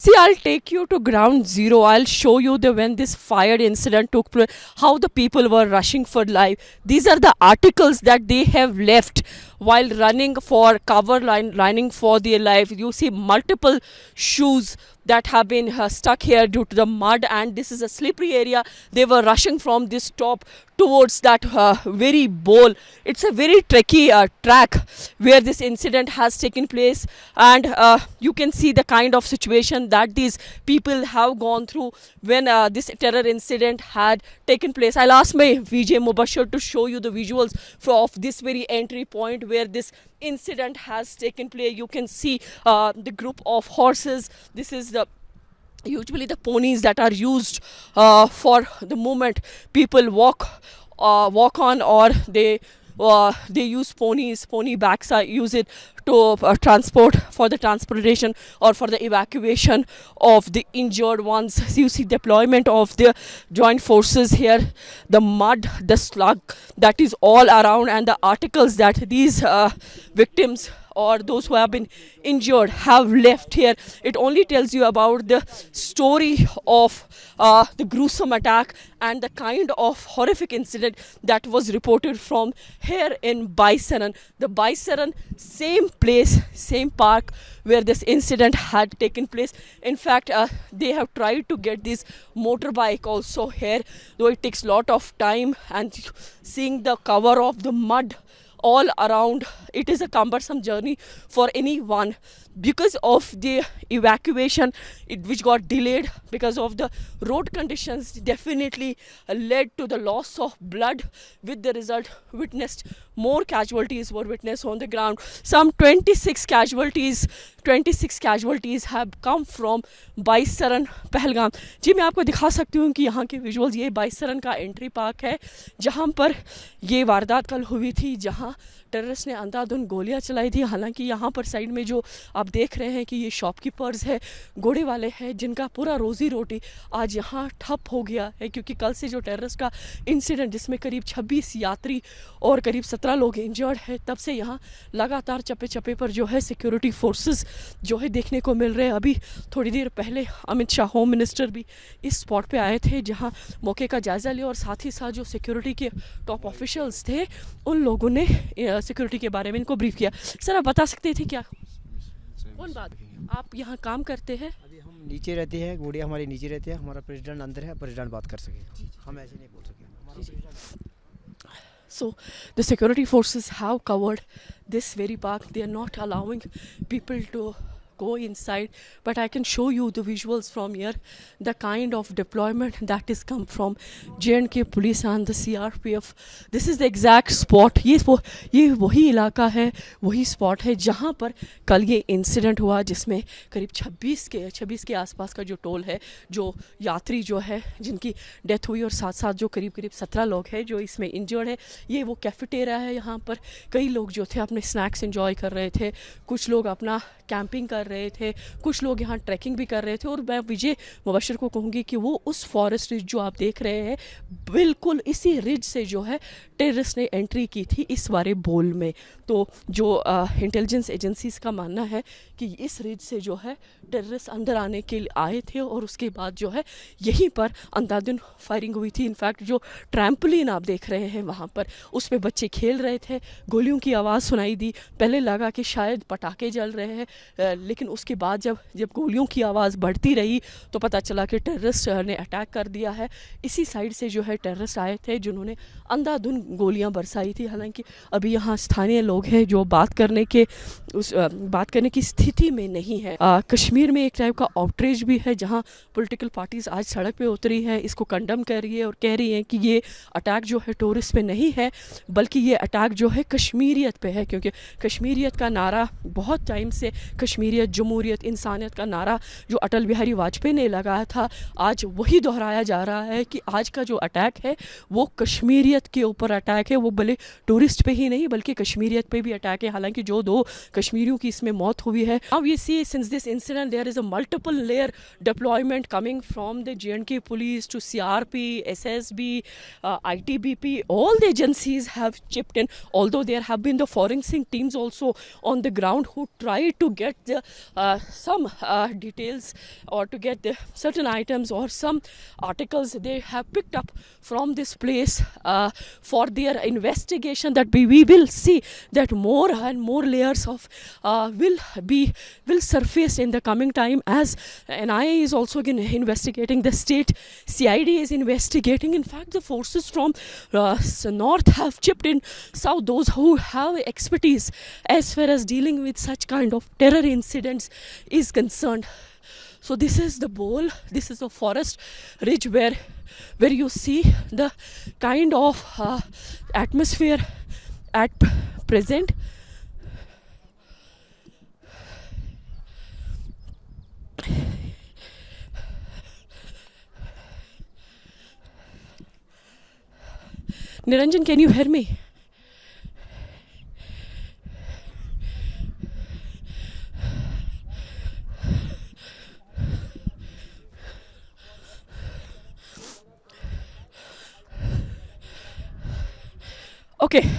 See, I'll take you to ground zero. I'll show you the when this fire incident took place, how the people were rushing for life. These are the articles that they have left while running for cover line, running for their life. You see multiple shoes that have been stuck here due to the mud, and this is a slippery area. They were rushing from this top towards that very bowl. It's a very tricky track where this incident has taken place, and you can see the kind of situation that these people have gone through when this terror incident had taken place. I'll ask my VJ Mubashir to show you the visuals of this very entry point where this incident has taken place. You can see the group of horses. This is the usually the ponies that are used for the movement. People walk on, or they use pony backs. Use it to transport, for the transportation or for the evacuation of the injured ones. So you see deployment of the joint forces here, the mud, the slug that is all around, and the articles that these victims or those who have been injured have left here. It only tells you about the story of the gruesome attack and the kind of horrific incident that was reported from here in Baisaran. The Baisaran, same place, same park where this incident had taken place. In fact, they have tried to get this motorbike also here, though it takes a lot of time, and seeing the cover of the mud all around, it is a cumbersome journey for anyone because of the evacuation which got delayed because of the road conditions. Definitely led to the loss of blood, with the result witnessed more casualties were witnessed on the ground. Some 26 casualties have come from बाईसरन Pahalgam. जी मैं आपको दिखा सकती हूँ कि यहाँ के visuals. ये बाईसरन का एंट्री पार्क है जहाँ पर ये वारदात कल हुई थी, जहाँ टेररिस्ट ने अंधाधुंध गोलियां चलाई थी. हालांकि यहाँ पर साइड में जो आप देख रहे हैं कि ये शॉपकीपर्स है, घोड़े वाले हैं, जिनका पूरा रोजी रोटी आज यहाँ ठप हो गया है, क्योंकि कल से जो टेररिस्ट का इंसिडेंट जिसमें करीब 26 यात्री और करीब 17 लोग इंजर्ड हैं, तब से यहाँ लगातार चप्पे चप्पे पर जो है सिक्योरिटी फोर्सेस जो है देखने को मिल रहे हैं. अभी थोड़ी देर पहले अमित शाह होम मिनिस्टर भी इस स्पॉट पे आए थे, जहाँ मौके का जायज़ा लिया, और साथ ही साथ जो सिक्योरिटी के टॉप ऑफिशियल्स थे उन लोगों ने सिक्योरिटी के बारे में इनको ब्रीफ किया. सर आप बता सकते थे क्या कौन बात, आप यहाँ काम करते हैं? अभी हम नीचे रहते हैं, गुड़िया हमारी नीचे रहती है, हमारा प्रेसिडेंट अंदर है, प्रेसिडेंट बात कर सके, हम ऐसे नहीं बोल सके. So the security forces have covered this very park. They are not allowing people to go inside, but I can show you the visuals from here, the kind of deployment that is come from J&K police and the CRPF. This is the exact spot. ये वही इलाका है, वही spot है जहाँ पर कल ये इंसिडेंट हुआ, जिसमें करीब 26 के आसपास का जो टोल है, जो यात्री जो है जिनकी डेथ हुई, और साथ साथ जो करीब 17 लोग हैं जो इसमें इंजर्ड है. ये वो कैफेटेरिया है, यहाँ पर कई लोग जो थे अपने स्नैक्स एंजॉय कर रहे थे, कुछ लोग अपना कैंपिंग कर रहे थे, कुछ लोग यहाँ ट्रैकिंग भी कर रहे थे. और मैं विजय मुबशर को कहूँगी कि वो उस फॉरेस्ट रिज जो आप देख रहे हैं, बिल्कुल इसी रिज से जो है टेररिस्ट ने एंट्री की थी इस वाले बोल में. तो जो इंटेलिजेंस एजेंसीज का मानना है कि इस रिज से जो है टेररिस्ट अंदर आने के लिए आए थे, और उसके बाद जो है यहीं पर अंधाधुंध फायरिंग हुई थी. इनफैक्ट जो ट्रैम्पोलिन आप देख रहे हैं वहाँ पर, उस पर बच्चे खेल रहे थे, गोलियों की आवाज़ सुनाई दी. पहले लगा कि शायद पटाखे जल रहे हैं, लेकिन उसके बाद जब गोलियों की आवाज़ बढ़ती रही तो पता चला कि टेररिस्ट ने अटैक कर दिया है. इसी साइड से जो है टेररिस्ट आए थे, जिन्होंने अंधाधुंध गोलियां बरसाई थी. हालांकि अभी यहाँ स्थानीय लोग हैं जो बात करने की स्थिति में नहीं है. कश्मीर में एक टाइप का आउटरीच भी है, जहाँ पॉलिटिकल पार्टीज़ आज सड़क पे उतरी है, इसको कंडम कर रही है और कह रही हैं कि ये अटैक जो है टूरिस्ट पे नहीं है, बल्कि ये अटैक जो है कश्मीरियत पे है. क्योंकि कश्मीरियत का नारा बहुत टाइम से, कश्मीरियत, जमहूरियत, इंसानियत का नारा जो अटल बिहारी वाजपेयी ने लगाया था, आज वही दोहराया जा रहा है कि आज का जो अटैक है वो कश्मीरियत के ऊपर अटैक है. वो भले टूरिस्ट पे ही नहीं बल्कि कश्मीरियत पे भी अटैक है. हालांकि जो 2 कश्मीरियों की इसमें मौत हुई है. Now we see since this incident there is a multiple layer deployment coming from the J&K police to CRP, SSB, ITBP. All the agencies have chipped in, although there have been the forensic teams also on the ground who tried to get the some details or to get the certain items or some articles they have picked up from this place for their investigation, that we will see that more and more layers of will surface in the coming time, as NIA is also investigating, the state CID is investigating. In fact, the forces from north have chipped in south, those who have expertise as far as dealing with such kind of terror incidents is concerned. So this is the bowl, this is the forest ridge where you see the kind of atmosphere at present. Niranjan, can you hear me? Okay.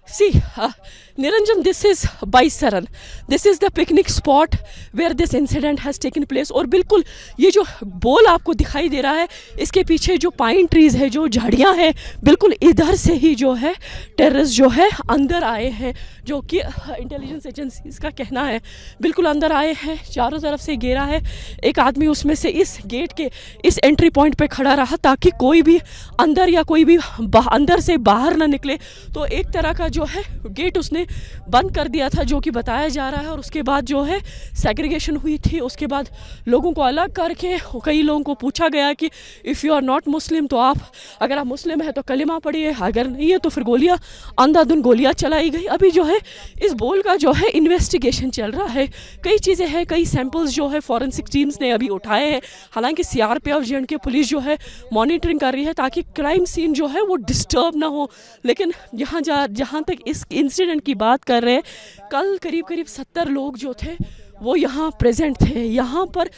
See, Niranjan, this is Baisaran. This is the picnic spot where this incident has taken place. और बिल्कुल ये जो बोल आपको दिखाई दे रहा है, इसके पीछे जो पाइन ट्रीज है, जो झाड़ियाँ हैं, बिल्कुल इधर से ही जो है टेररिस्ट जो है अंदर आए हैं, जो कि इंटेलिजेंस एजेंसीज का कहना है। बिल्कुल अंदर आए हैं, चारों तरफ से घेरा है। एक आदमी उसमें से इस गेट के इस एंट्री पॉइंट पे खड़ा रहा ताकि कोई भी अंदर या कोई भी अंदर से बाहर ना निकले। तो एक तरह का जो है गेट उसने बंद कर दिया था, जो कि बताया जा रहा है। और उसके बाद जो है सेग्रीगेशन हुई थी। उसके बाद लोगों को अलग करके कई लोगों को पूछा गया कि इफ़ यू आर नॉट मुस्लिम, तो आप अगर आप मुस्लिम है तो कलिमा पढ़िए, अगर नहीं है तो फिर गोलियां, अंधाधुंध गोलियां चलाई गई। अभी जो है इस बोल का जो है इन्वेस्टिगेशन चल रहा है। कई चीज़ें हैं, कई सैंपल्स जो है फॉरेंसिक टीम्स ने अभी उठाए हैं। हालांकि CRPF J&K पुलिस जो है मॉनिटरिंग कर रही है ताकि क्राइम सीन जो है वो डिस्टर्ब ना हो। लेकिन जहाँ तक इस इंसिडेंट की बात कर रहे हैं, कल करीब 70 लोग जो थे वो यहाँ प्रेजेंट थे। यहाँ पर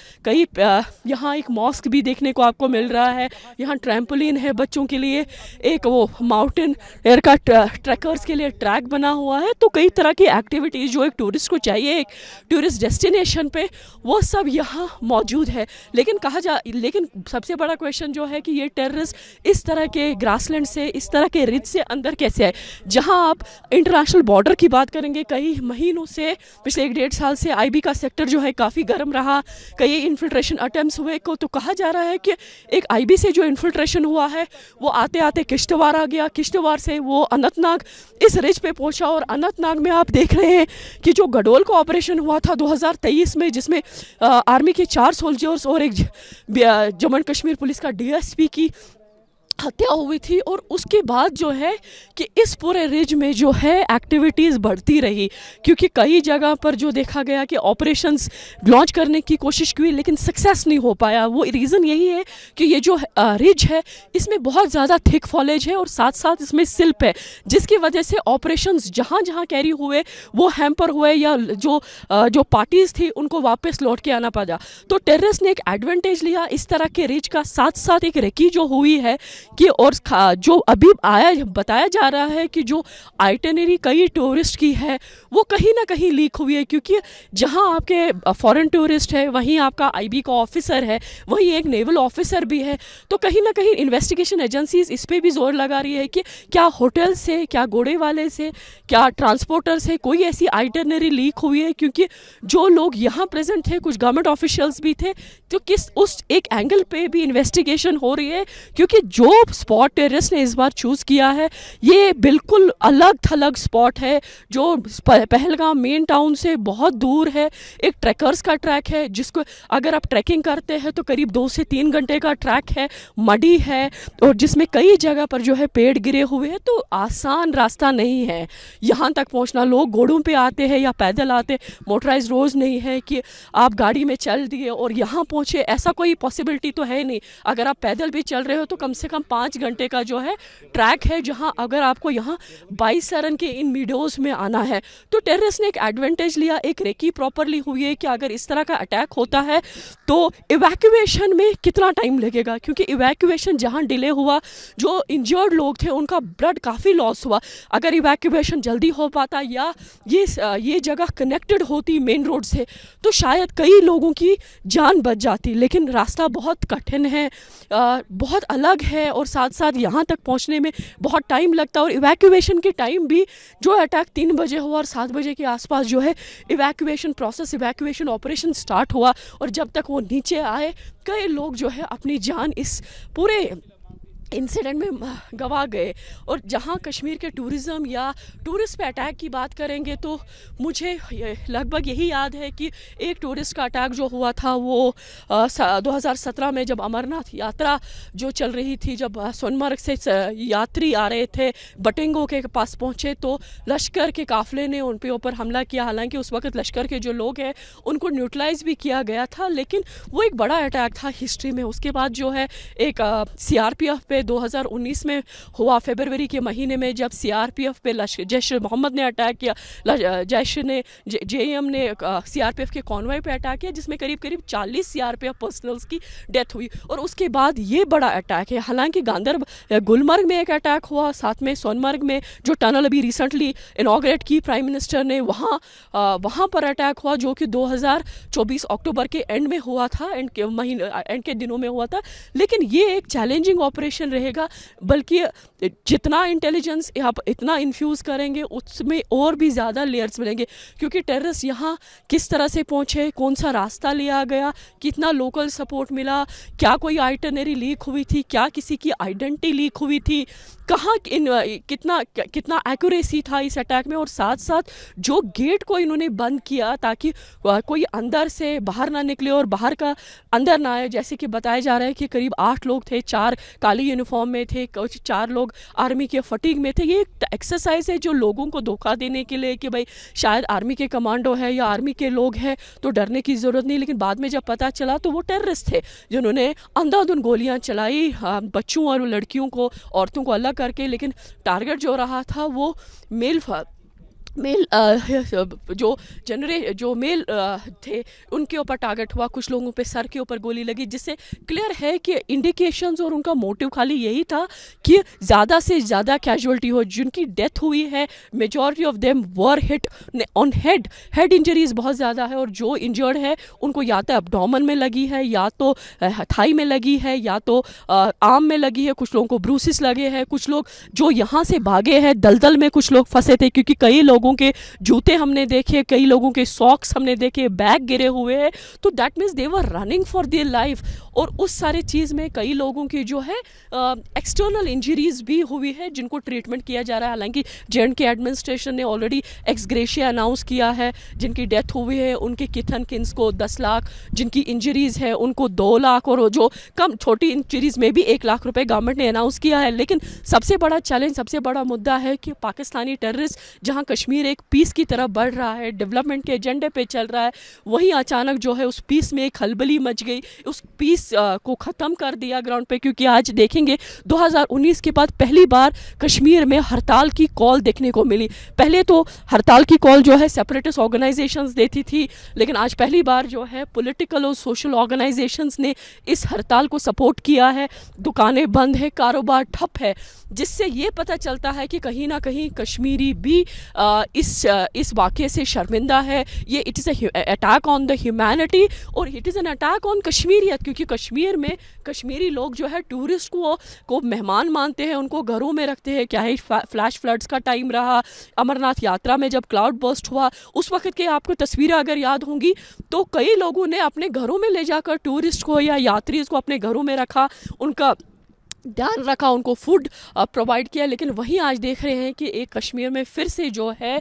यहाँ एक मॉस्क भी देखने को आपको मिल रहा है। यहाँ ट्रैम्पोलिन है बच्चों के लिए, एक वो माउंटेन एयर का ट्रैकर्स के लिए ट्रैक बना हुआ है। तो कई तरह की एक्टिविटीज़ जो एक टूरिस्ट को चाहिए एक टूरिस्ट डेस्टिनेशन पे, वो सब यहाँ मौजूद है। लेकिन सबसे बड़ा क्वेश्चन जो है कि ये टेररिस्ट इस तरह के ग्रासलैंड से, इस तरह के रिज से अंदर कैसे आए। जहाँ आप इंटरनेशनल बॉर्डर की बात करेंगे, कई महीनों से, पिछले 1-1.5 साल से IB का सेक्टर जो है काफ़ी गर्म रहा। कई इन्फिल्ट्रेशन अटेम्प्ट्स हुए को, तो कहा जा रहा है कि एक IB से जो इन्फिल्ट्रेशन हुआ है वो आते आते किश्तवाड़ आ गया, किश्तवाड़ से वो अनंतनाग इस रिज पे पहुंचा। और अनंतनाग में आप देख रहे हैं कि जो गडोल का ऑपरेशन हुआ था 2023 में, जिसमें आर्मी के 4 सोल्जर्स और एक जम्मू एंड कश्मीर पुलिस का DSP की हत्या हुई थी। और उसके बाद जो है कि इस पूरे रिज में जो है एक्टिविटीज़ बढ़ती रही, क्योंकि कई जगह पर जो देखा गया कि ऑपरेशंस लॉन्च करने की कोशिश की लेकिन सक्सेस नहीं हो पाया। वो रीज़न यही है कि ये जो रिज है इसमें बहुत ज़्यादा थिक फॉलेज है और साथ साथ इसमें सिल्प है, जिसकी वजह से ऑपरेशंस जहाँ जहाँ कैरी हुए वो हैम्पर हुए, या जो पार्टीज़ थी उनको वापस लौट के आना पड़ा। तो टेररिस्ट ने एक एडवांटेज लिया इस तरह के रिज का। साथ साथ एक रेकी जो हुई है कि, और जो अभी बताया जा रहा है कि जो आइटनरी कई टूरिस्ट की है वो कहीं ना कहीं लीक हुई है, क्योंकि जहां आपके फॉरेन टूरिस्ट है वहीं आपका IB का ऑफिसर है, वहीं एक नेवल ऑफिसर भी है। तो कहीं ना कहीं इन्वेस्टिगेशन एजेंसीज इस पर भी जोर लगा रही है कि क्या होटल से, क्या घोड़े वाले से, क्या ट्रांसपोर्टर से कोई ऐसी आइटनरी लीक हुई है। क्योंकि जो लोग यहाँ प्रेजेंट थे, कुछ गवर्नमेंट ऑफिशियल्स भी थे, तो उस एक एंगल पे भी इन्वेस्टिगेशन हो रही है। क्योंकि जो स्पॉट टेररिस्ट ने इस बार चूज़ किया है ये बिल्कुल अलग थलग स्पॉट है, जो पहलगाम मेन टाउन से बहुत दूर है। एक ट्रैकर्स का ट्रैक है, जिसको अगर आप ट्रैकिंग करते हैं तो करीब 2 से 3 घंटे का ट्रैक है, मडी है, और जिसमें कई जगह पर जो है पेड़ गिरे हुए हैं। तो आसान रास्ता नहीं है यहाँ तक पहुँचना। लोग घोड़ों पे आते हैं या पैदल आते, मोटराइज रोड नहीं है कि आप गाड़ी में चल दिए और यहाँ पहुँचे, ऐसा कोई पॉसिबिलिटी तो है नहीं। अगर आप पैदल भी चल रहे हो तो कम से कम 5 घंटे का जो है ट्रैक है, जहां अगर आपको यहाँ 22 सरन के इन मीडोज़ में आना है तो टेररिस्ट ने एक एडवांटेज लिया, एक रेकी प्रॉपरली हुई है कि अगर इस तरह का अटैक होता है तो इवैक्यूएशन में कितना टाइम लगेगा, क्योंकि इवैक्यूएशन जहाँ डिले हुआ, जो इंजर्ड लोग थे उनका ब्लड काफ़ी लॉस हुआ। अगर इवैक्यूएशन जल्दी हो पाता या ये जगह कनेक्टेड होती मेन रोड से तो शायद कई लोगों की जान बच जाती, लेकिन रास्ता बहुत कठिन है, बहुत अलग है और साथ साथ यहाँ तक पहुँचने में बहुत टाइम लगता है। और इवैक्यूएशन के टाइम भी जो अटैक 3 बजे हुआ और 7 बजे के आसपास जो है इवैक्यूएशन ऑपरेशन स्टार्ट हुआ, और जब तक वो नीचे आए कई लोग जो है अपनी जान इस पूरे इंसिडेंट में गवा गए। और जहाँ कश्मीर के टूरिज़म या टूरिस्ट पे अटैक की बात करेंगे तो मुझे लगभग यही याद है कि एक टूरिस्ट का अटैक जो हुआ था वो 2017 में जब अमरनाथ यात्रा जो चल रही थी, जब सोनमर्ग से यात्री आ रहे थे बटिंगो के पास पहुँचे तो लश्कर के काफ़िले ने उन पे ऊपर हमला किया। हालांकि उस वक्त लश्कर के जो लोग हैं उनको न्यूट्रलाइज भी किया गया था, लेकिन वो एक बड़ा अटैक था हिस्ट्री में। उसके बाद जो है एक CRPF पे 2019 में हुआ, फरवरी के महीने में, जब CRPF पे जैश मोहम्मद ने अटैक किया, JEM ने CRPF के कॉन्वॉय पे अटैक किया, जिसमें करीब 40 CRPF पर्सनल्स की डेथ हुई। और उसके बाद ये बड़ा अटैक है। हालांकि गुलमर्ग में एक अटैक हुआ, साथ में सोनमर्ग में जो टनल अभी रिसेंटली इनॉग्रेट की प्राइम मिनिस्टर ने, वहाँ पर अटैक हुआ जो कि 2024 अक्टूबर के एंड में हुआ था, एंड के दिनों में हुआ था। लेकिन ये एक चैलेंजिंग ऑपरेशन रहेगा, बल्कि जितना इंटेलिजेंस आप इतना इन्फ्यूज़ करेंगे उसमें और भी ज़्यादा लेयर्स मिलेंगे, क्योंकि टेररिस्ट यहाँ किस तरह से पहुँचे, कौन सा रास्ता लिया गया, कितना लोकल सपोर्ट मिला, क्या कोई आइटनरी लीक हुई थी, क्या किसी की आइडेंटिटी लीक हुई थी, कहाँ कितना एक्यूरेसी था इस अटैक में। और साथ साथ जो गेट को इन्होंने बंद किया ताकि कोई अंदर से बाहर ना निकले और बाहर का अंदर ना आए। जैसे कि बताया जा रहा है कि करीब 8 लोग थे, 4 काली यूनिफॉर्म में थे, कुछ 4 लोग आर्मी के फटीग में थे। ये एक एक्सरसाइज है जो लोगों को धोखा देने के लिए कि भाई शायद आर्मी के कमांडो है या आर्मी के लोग हैं तो डरने की ज़रूरत नहीं। लेकिन बाद में जब पता चला तो वो टेररिस्ट थे जिन्होंने अंधाधुंध गोलियां चलाई बच्चों और लड़कियों को, औरतों को अलग करके। लेकिन टारगेट जो रहा था वो मेल जो मेल थे उनके ऊपर टारगेट हुआ। कुछ लोगों पे सर के ऊपर गोली लगी, जिससे क्लियर है कि इंडिकेशंस और उनका मोटिव खाली यही था कि ज़्यादा से ज़्यादा कैजुअलिटी हो। जिनकी डेथ हुई है majority of them were hit on head injuries बहुत ज़्यादा है, और जो इंजर्ड है उनको या तो एब्डोमेन में लगी है, या तो थाई में लगी है, या तो आर्म में लगी है। कुछ लोगों को ब्रूसिस लगे हैं, कुछ लोग जो यहाँ से भागे हैं दलदल में कुछ लोग फंसे थे, क्योंकि कई लोगों के जूते हमने देखे, कई लोगों के सॉक्स हमने देखे, बैग गिरे हुए हैं। तो that means they were running for their life. और उस सारे चीज़ में कई लोगों की जो है एक्सटर्नल इंजरीज भी हुई है जिनको ट्रीटमेंट किया जा रहा है। हालांकि J&K एडमिनिस्ट्रेशन ने ऑलरेडी एक्स ग्रेशिया अनाउंस किया है, जिनकी डेथ हुई है उनके किथन किन्स को 10 लाख, जिनकी इंजरीज है उनको 2 लाख, और जो कम छोटी इंजरीज में भी 1 लाख रुपए गवर्नमेंट ने अनाउंस किया है। लेकिन सबसे बड़ा चैलेंज, सबसे बड़ा मुद्दा है कि पाकिस्तानी टेररिस्ट जहां कश्मीर एक पीस की तरफ बढ़ रहा है, डेवलपमेंट के एजेंडे पे चल रहा है, वहीं अचानक जो है उस पीस में एक खलबली मच गई, उस पीस को ख़त्म कर दिया ग्राउंड पे। क्योंकि आज देखेंगे 2019 के बाद पहली बार कश्मीर में हड़ताल की कॉल देखने को मिली। पहले तो हड़ताल की कॉल जो है सेपरेटिस्ट ऑर्गेनाइजेशंस देती थी, लेकिन आज पहली बार जो है पॉलिटिकल और सोशल ऑर्गेनाइजेशंस ने इस हड़ताल को सपोर्ट किया है। दुकानें बंद है, कारोबार ठप है, जिससे ये पता चलता है कि कहीं ना कहीं कश्मीरी भी इस वाक़े से शर्मिंदा है। ये it is attack on the humanity और it is an attack on Kashmiriyat, क्योंकि कश्मीर में कश्मीरी लोग जो है टूरिस्ट को मेहमान मानते हैं, उनको घरों में रखते हैं। क्या है फ्लैश फ्लड्स का टाइम रहा, अमरनाथ यात्रा में जब क्लाउड बर्स्ट हुआ उस वक्त के आपको तस्वीरें अगर याद होंगी तो कई लोगों ने अपने घरों में ले जाकर टूरिस्ट को या यात्री को अपने घरों में रखा, उनका ध्यान रखा, उनको फूड प्रोवाइड किया। लेकिन वहीं आज देख रहे हैं कि एक कश्मीर में फिर से जो है